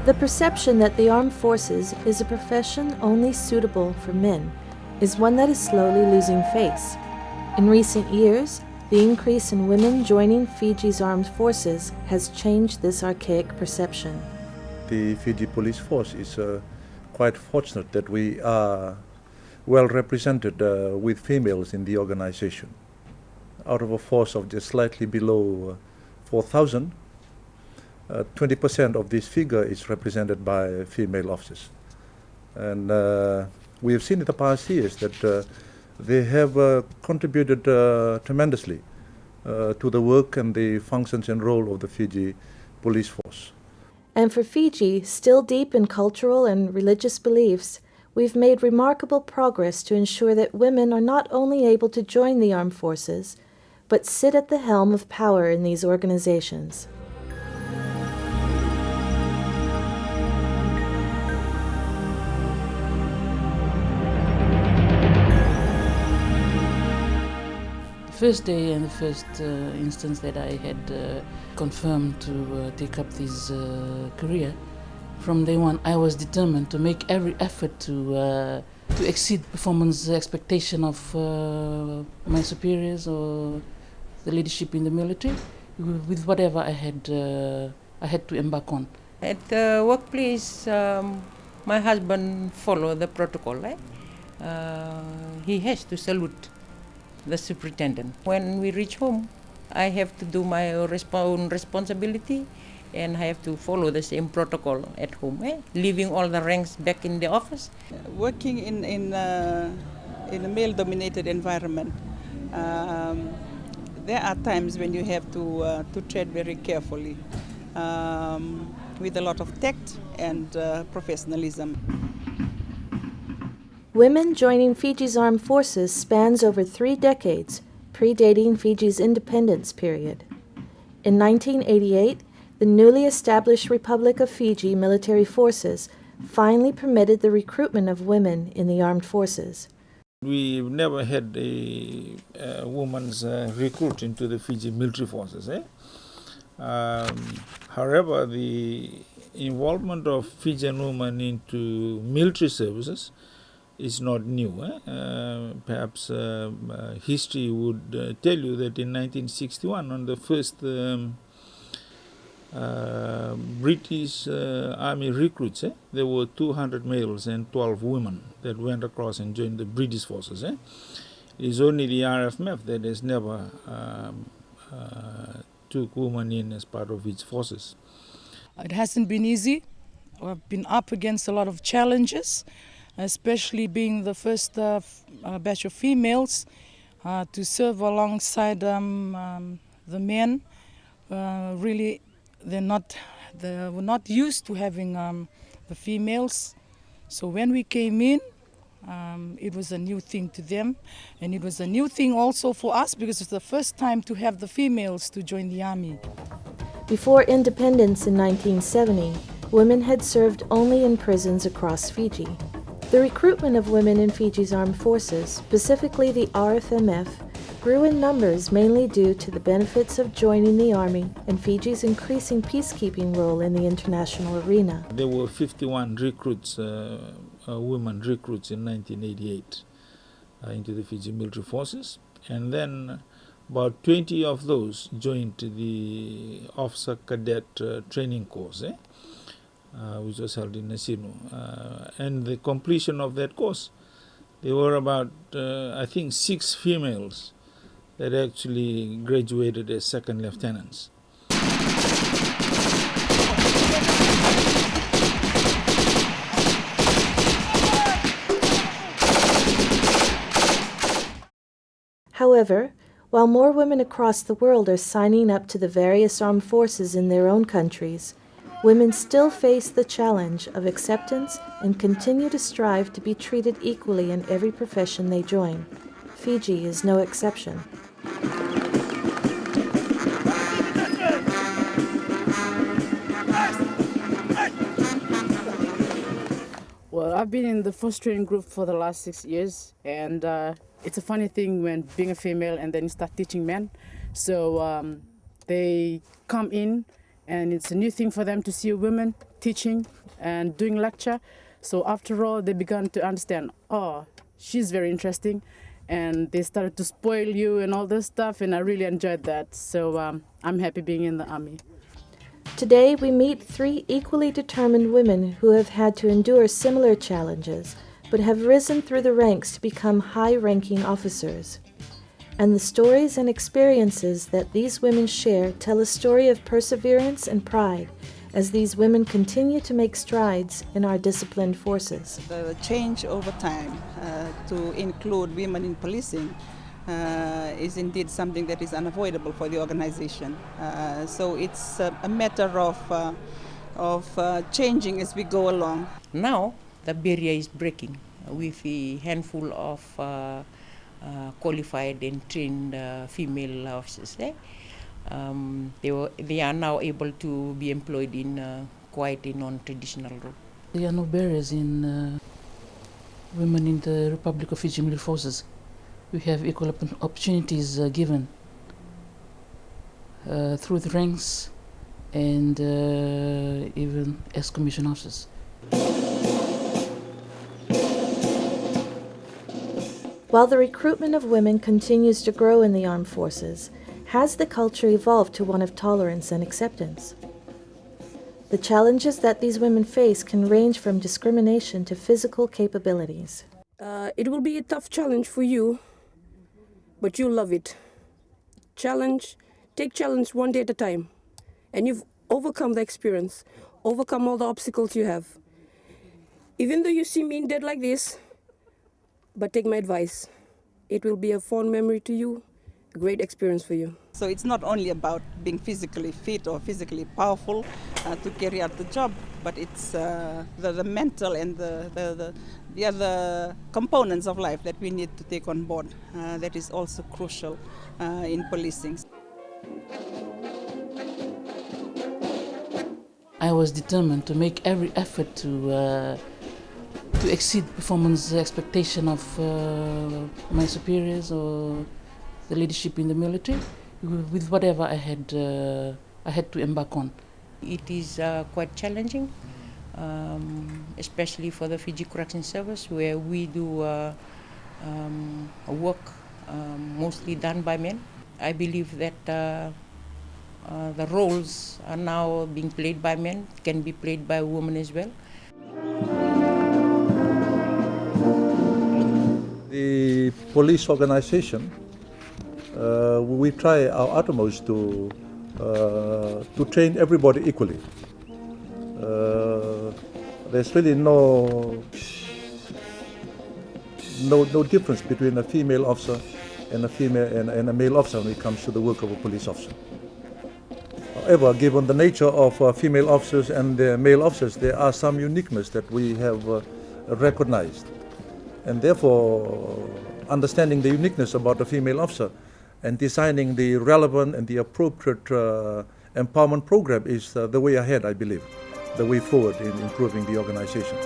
The perception that the armed forces is a profession only suitable for men is one that is slowly losing face. In recent years, the increase in women joining Fiji's armed forces has changed this archaic perception. The Fiji police force is quite fortunate that we are well represented with females in the organization. Out of a force of just slightly below 4,000, 20% of this figure is represented by female officers. And we have seen in the past years that they have contributed tremendously to the work and the functions and role of the Fiji police force. And for Fiji, still deep in cultural and religious beliefs, we've made remarkable progress to ensure that women are not only able to join the armed forces, but sit at the helm of power in these organizations. First day and the first instance that I had confirmed to take up this career, from day one I was determined to make every effort to exceed performance expectation of my superiors or the leadership in the military with whatever I had to embark on. At the workplace, my husband followed the protocol. He has to salute the superintendent. When we reach home, I have to do my own responsibility, and I have to follow the same protocol at home, leaving all the ranks back in the office. Working in a male-dominated environment, there are times when you have to tread very carefully, with a lot of tact and professionalism. Women joining Fiji's armed forces spans over 3 decades, predating Fiji's independence period. In 1988, the newly established Republic of Fiji military forces finally permitted the recruitment of women in the armed forces. We've never had a woman's recruit into the Fiji military forces. However, the involvement of Fijian women into military services is not new. Perhaps history would tell you that in 1961, on the first British army recruits, there were 200 males and 12 women that went across and joined the British forces. It is only the RFMF that has never took women in as part of its forces. It hasn't been easy. I've been up against a lot of challenges, especially being the first batch of females to serve alongside the men. Really, they were not used to having the females. So when we came in, it was a new thing to them, and it was a new thing also for us because it's the first time to have the females to join the army. Before independence in 1970, women had served only in prisons across Fiji. The recruitment of women in Fiji's armed forces, specifically the RFMF, grew in numbers mainly due to the benefits of joining the army and Fiji's increasing peacekeeping role in the international arena. There were 51 recruits, women recruits in 1988 into the Fiji military forces, and then about 20 of those joined the officer cadet training course, which was held in Nasino. And the completion of that course, there were about, I think, 6 females that actually graduated as second lieutenants. However, while more women across the world are signing up to the various armed forces in their own countries, women still face the challenge of acceptance and continue to strive to be treated equally in every profession they join. Fiji is no exception. Well, I've been in the first training group for the last 6 years, and it's a funny thing when being a female and then you start teaching men. So they come in, and it's a new thing for them to see a woman teaching and doing lecture. So after all, they began to understand, oh, she's very interesting. And they started to spoil you and all this stuff, and I really enjoyed that. So I'm happy being in the army. Today, we meet 3 equally determined women who have had to endure similar challenges, but have risen through the ranks to become high-ranking officers. And the stories and experiences that these women share tell a story of perseverance and pride as these women continue to make strides in our disciplined forces. The change over time to include women in policing is indeed something that is unavoidable for the organization. So it's a matter of changing as we go along. Now the barrier is breaking with a handful of qualified and trained female officers. They are now able to be employed in quite a non-traditional role. There are no barriers in women in the Republic of Fiji Military Forces. We have equal opportunities given through the ranks and even as commissioned officers. While the recruitment of women continues to grow in the armed forces, has the culture evolved to one of tolerance and acceptance? The challenges that these women face can range from discrimination to physical capabilities. It will be a tough challenge for you, but you'll love it. Take challenge one day at a time, and you've overcome the experience, overcome all the obstacles you have. Even though you see me dead like this, but take my advice. It will be a fond memory to you, a great experience for you. So it's not only about being physically fit or physically powerful to carry out the job, but it's the mental and the other components of life that we need to take on board. That is also crucial in policing. I was determined to make every effort to exceed performance expectation of my superiors or the leadership in the military with whatever I had to embark on. It is quite challenging, especially for the Fiji Correction Service, where we do work mostly done by men. I believe that the roles are now being played by men, can be played by women as well. The police organization, we try our utmost to train everybody equally. There's really no difference between a female officer and a male officer when it comes to the work of a police officer. However, given the nature of female officers and male officers, there are some uniqueness that we have recognized. And therefore, understanding the uniqueness about a female officer and designing the relevant and the appropriate empowerment program is the way ahead, I believe, the way forward in improving the organization.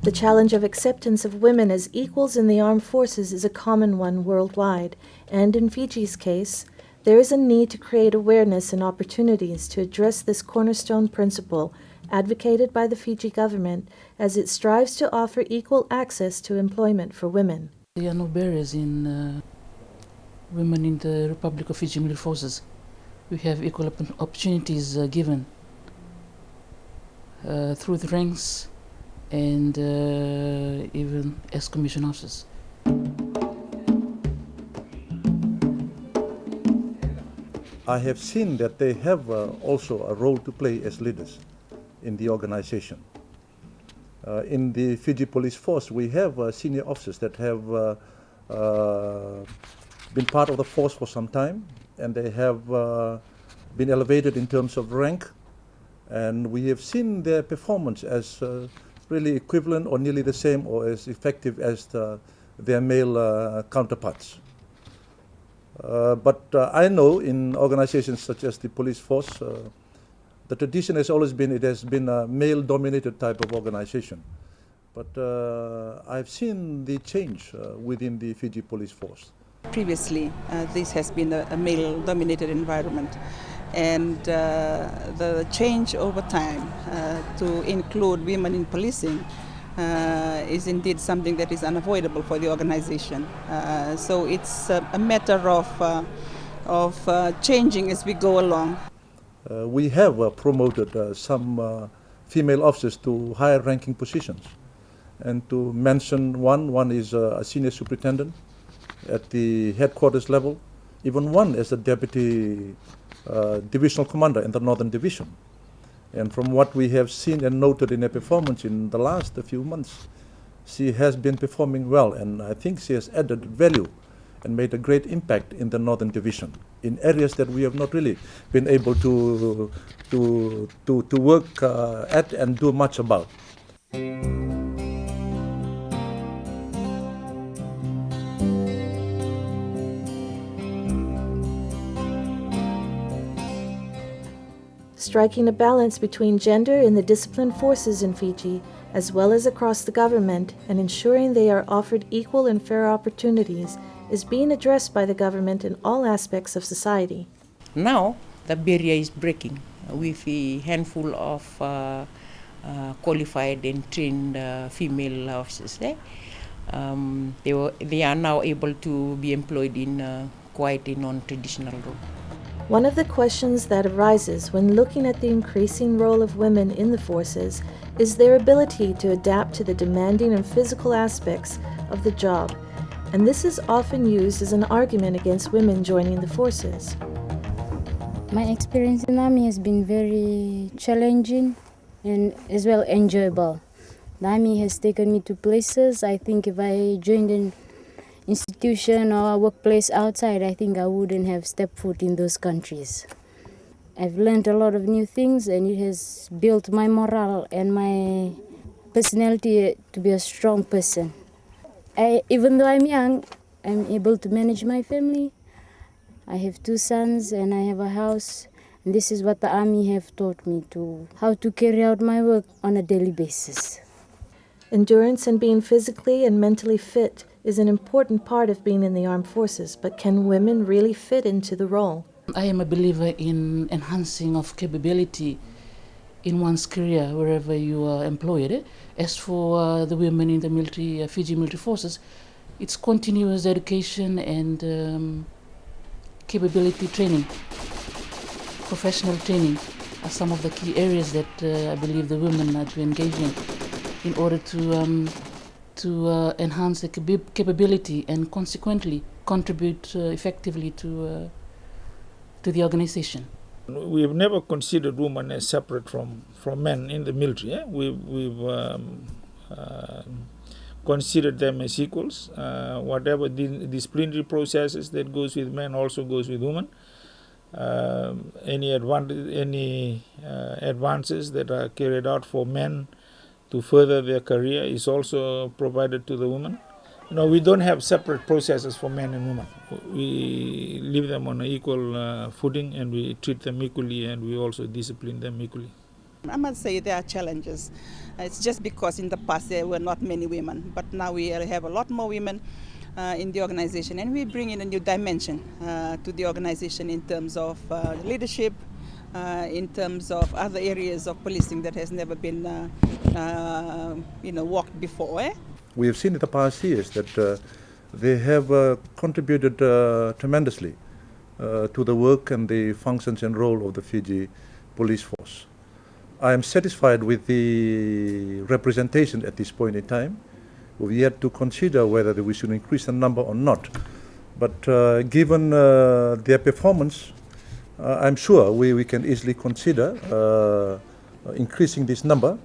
The challenge of acceptance of women as equals in the armed forces is a common one worldwide, and in Fiji's case, there is a need to create awareness and opportunities to address this cornerstone principle advocated by the Fiji government as it strives to offer equal access to employment for women. There are no barriers in women in the Republic of Fiji Military Forces. We have equal opportunities given through the ranks and even as commissioned officers. I have seen that they have also a role to play as leaders in the organization. In the Fiji Police Force, we have senior officers that have been part of the force for some time, and they have been elevated in terms of rank, and we have seen their performance as really equivalent or nearly the same or as effective as their male counterparts. But I know in organizations such as the police force, the tradition has always been, it has been a male-dominated type of organization. But I've seen the change within the Fiji police force. Previously, this has been a male-dominated environment, and the change over time to include women in policing is indeed something that is unavoidable for the organization. So it's a matter of changing as we go along. We have promoted some female officers to higher ranking positions. And to mention one is a senior superintendent at the headquarters level, even one as a deputy divisional commander in the Northern Division. And from what we have seen and noted in her performance in the last few months, she has been performing well, and I think she has added value and made a great impact in the Northern Division in areas that we have not really been able to work at and do much about. Striking a balance between gender in the disciplined forces in Fiji, as well as across the government, and ensuring they are offered equal and fair opportunities, is being addressed by the government in all aspects of society. Now, the barrier is breaking with a handful of qualified and trained female officers. They are now able to be employed in quite a non-traditional role. One of the questions that arises when looking at the increasing role of women in the forces is their ability to adapt to the demanding and physical aspects of the job, and this is often used as an argument against women joining the forces. My experience in the Army has been very challenging and as well enjoyable. The Army has taken me to places I think if I joined an institution or a workplace outside, I think I wouldn't have stepped foot in those countries. I've learned a lot of new things, and it has built my morale and my personality to be a strong person. Even though I'm young, I'm able to manage my family. I have 2 sons and I have a house, and this is what the Army have taught me, how to carry out my work on a daily basis. Endurance and being physically and mentally fit is an important part of being in the armed forces, but can women really fit into the role? I am a believer in enhancing of capability in one's career wherever you are employed. As for the women in the military, Fiji military forces, it's continuous education and capability training, professional training are some of the key areas that I believe the women are to engage in order to enhance the capability and consequently contribute effectively to the organization. We have never considered women as separate from men in the military. We've considered them as equals. Whatever disciplinary processes that goes with men also goes with women. Any advances that are carried out for men to further their career is also provided to the women. No, we don't have separate processes for men and women. We leave them on an equal footing, and we treat them equally, and we also discipline them equally. I must say there are challenges. It's just because in the past there were not many women, but now we have a lot more women in the organization, and we bring in a new dimension to the organization in terms of leadership, in terms of other areas of policing that has never been walked before. We have seen in the past years that they have contributed tremendously to the work and the functions and role of the Fiji police force. I am satisfied with the representation at this point in time. We've yet to consider whether we should increase the number or not. But given their performance, I'm sure we can easily consider increasing this number,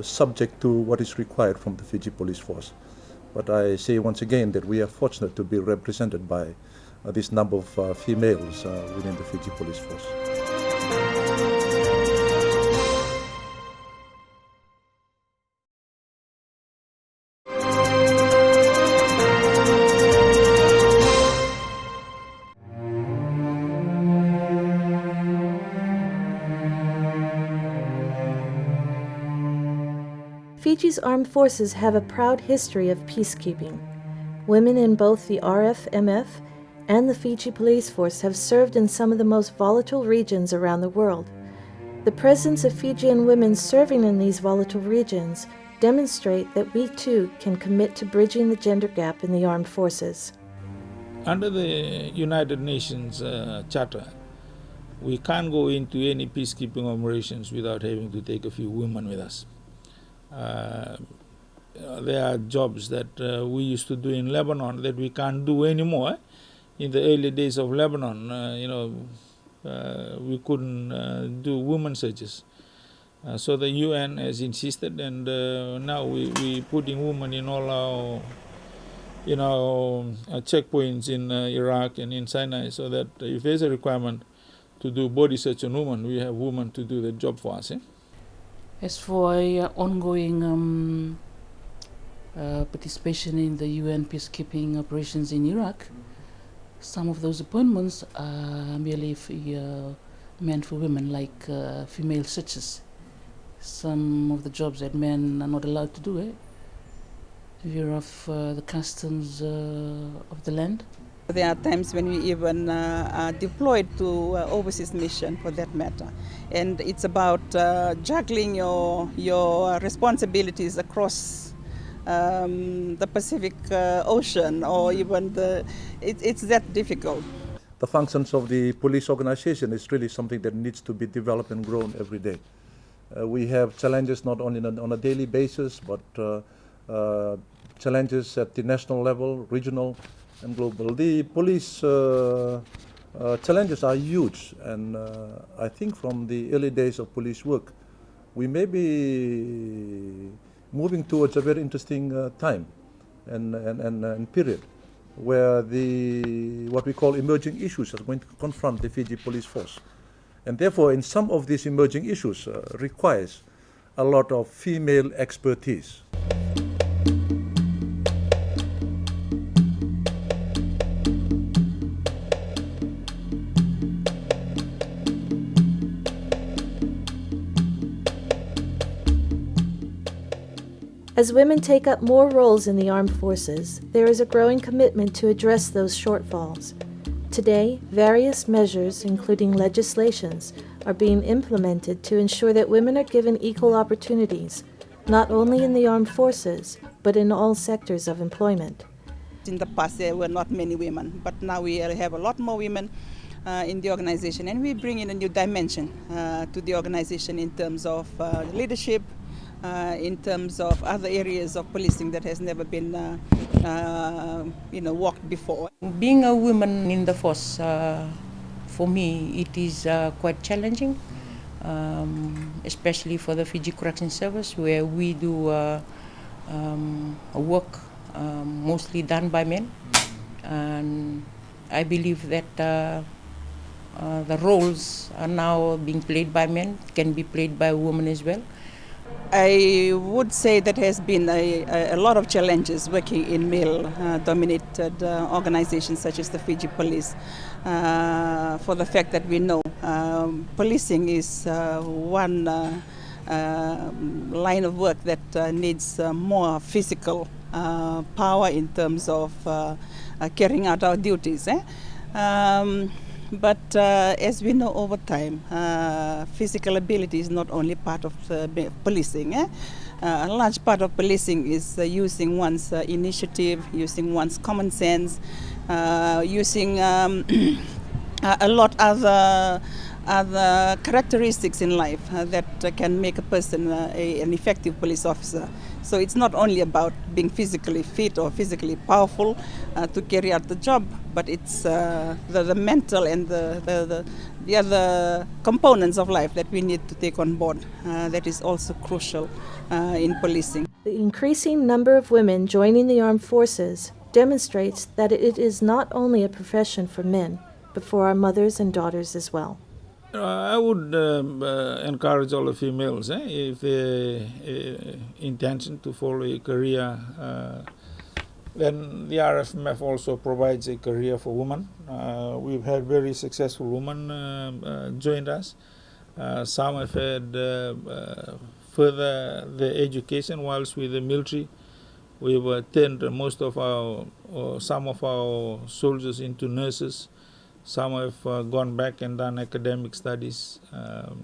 subject to what is required from the Fiji police force. But I say once again that we are fortunate to be represented by this number of females within the Fiji police force. Fiji's armed forces have a proud history of peacekeeping. Women in both the RFMF and the Fiji police force have served in some of the most volatile regions around the world. The presence of Fijian women serving in these volatile regions demonstrate that we too can commit to bridging the gender gap in the armed forces. Under the United Nations Charter, we can't go into any peacekeeping operations without having to take a few women with us. There are jobs that we used to do in Lebanon that we can't do anymore. In the early days of Lebanon, we couldn't do women searches. So the UN has insisted, and now we putting women in all our checkpoints in Iraq and in Sinai, so that if there's a requirement to do body search on women, we have women to do the job for us. As for ongoing participation in the UN peacekeeping operations in Iraq, some of those appointments are merely meant for women, like female searches. Some of the jobs that men are not allowed to do, view of the customs of the land. There are times when we even are deployed to overseas mission for that matter. And it's about juggling your responsibilities across the Pacific Ocean, or even it's that difficult. The functions of the police organization is really something that needs to be developed and grown every day. We have challenges not only on a daily basis, but challenges at the national level, regional and global. The police challenges are huge, and I think from the early days of police work, we may be moving towards a very interesting time and period where what we call emerging issues are going to confront the Fiji police force. And therefore, in some of these emerging issues requires a lot of female expertise. As women take up more roles in the armed forces, there is a growing commitment to address those shortfalls. Today, various measures, including legislations, are being implemented to ensure that women are given equal opportunities, not only in the armed forces, but in all sectors of employment. In the past, there were not many women, but now we have a lot more women in the organization, and we bring in a new dimension to the organization in terms of leadership, in terms of other areas of policing that has never been walked before. Being a woman in the force, for me, it is quite challenging, especially for the Fiji Correction Service, where we do work mostly done by men. And I believe that the roles are now being played by men, can be played by women as well. I would say that has been a lot of challenges working in male-dominated organizations such as the Fiji Police, for the fact that we know policing is one line of work that needs more physical power in terms of carrying out our duties. But as we know over time, physical ability is not only part of policing. A large part of policing is using one's initiative, using one's common sense, using a lot other characteristics in life that can make a person an effective police officer. So it's not only about being physically fit or physically powerful to carry out the job, but it's the mental and the other components of life that we need to take on board. That is also crucial in policing. The increasing number of women joining the armed forces demonstrates that it is not only a profession for men, but for our mothers and daughters as well. I would encourage all the females, if they intention to follow a career, then the RFMF also provides a career for women. We've had very successful women joined us. Some have had further their education whilst with the military. We've turned most of our, or some of our soldiers into nurses. Some have gone back and done academic studies.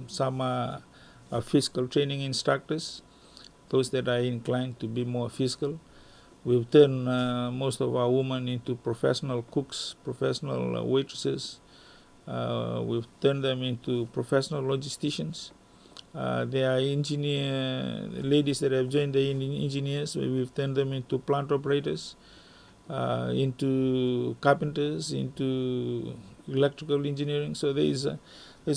Some are physical training instructors, those that are inclined to be more physical. We've turned most of our women into professional cooks, professional waitresses. We've turned them into professional logisticians. There are ladies that have joined the engineers. We've turned them into plant operators, into carpenters, into electrical engineering. So there's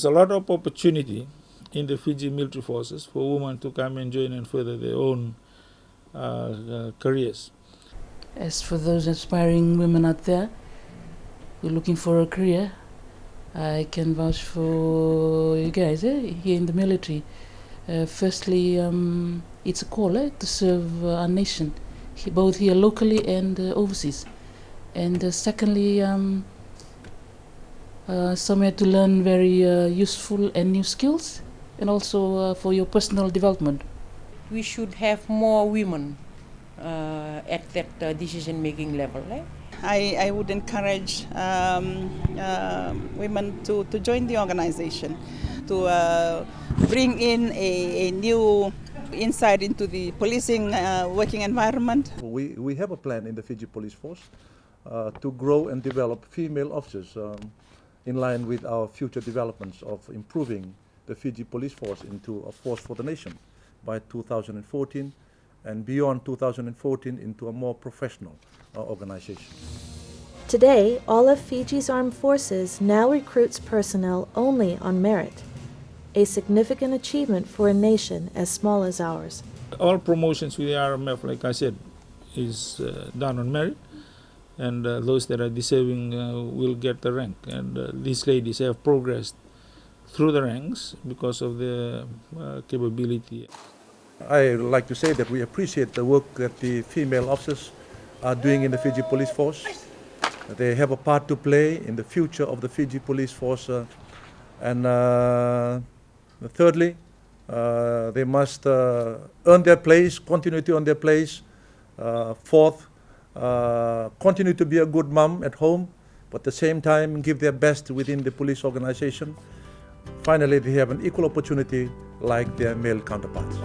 a lot of opportunity in the Fiji military forces for women to come and join and further their own careers. As for those aspiring women out there who are looking for a career, I can vouch for you guys here in the military. Firstly, it's a call to serve our nation, both here locally and overseas. And secondly, somewhere to learn very useful and new skills, and also for your personal development. We should have more women at that decision-making level. I would encourage women to join the organization, to bring in a new insight into the policing working environment. We have a plan in the Fiji Police Force to grow and develop female officers in line with our future developments of improving the Fiji Police Force into a force for the nation by 2014, and beyond 2014 into a more professional organization. Today, all of Fiji's armed forces now recruits personnel only on merit, a significant achievement for a nation as small as ours. All promotions with the RMF, like I said, is done on merit, and those that are deserving will get the rank. And these ladies have progressed through the ranks because of their capability. I would like to say that we appreciate the work that the female officers are doing in the Fiji Police Force. They have a part to play in the future of the Fiji Police Force. And thirdly, they must earn their place, continue to earn their place. Fourth, continue to be a good mom at home, but at the same time give their best within the police organization. Finally, they have an equal opportunity like their male counterparts.